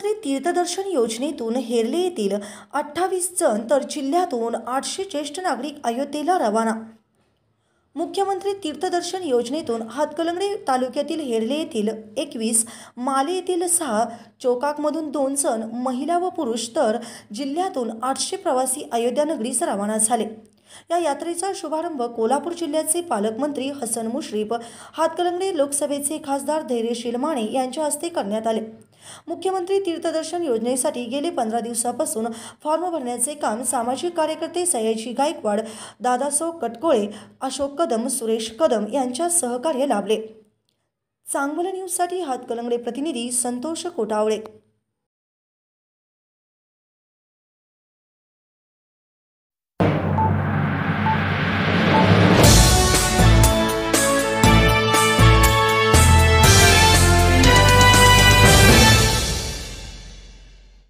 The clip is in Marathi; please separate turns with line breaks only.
मुख्यमंत्री तीर्थदर्शन योजनेतून हेरले येथील 28 जण तर जिल्ह्यातून 800 ज्येष्ठ नागरिक अयोध्येला रवाना। मुख्यमंत्री तीर्थदर्शन योजनेतून हातकणंगले तालुक्यातील हेरले येथील 21, माले येथील 6, चोकाकमधून 2 जण महिला व पुरुष तर जिल्ह्यातून 800 प्रवासी अयोध्या नगरीस रवाना झाले। या यात्रेचा शुभारंभ कोल्हापूर जिल्ह्याचे पालकमंत्री हसन मुश्रीफ, हातकणंगले लोकसभेचे खासदार धैर्यशील माने यांच्या हस्ते करण्यात आले। मुख्यमंत्री तीर्थदर्शन योजनेसाठी गेले 15 दिवसापासून फॉर्म भरण्याचे काम सामाजिक कार्यकर्ते सयाजी गायकवाड, दादासो कटकोळे, अशोक कदम, सुरेश कदम यांच्या सहकार्य लाभले। चांगलं न्यूजसाठी हातकणंगले प्रतिनिधी संतोष कोटावळे।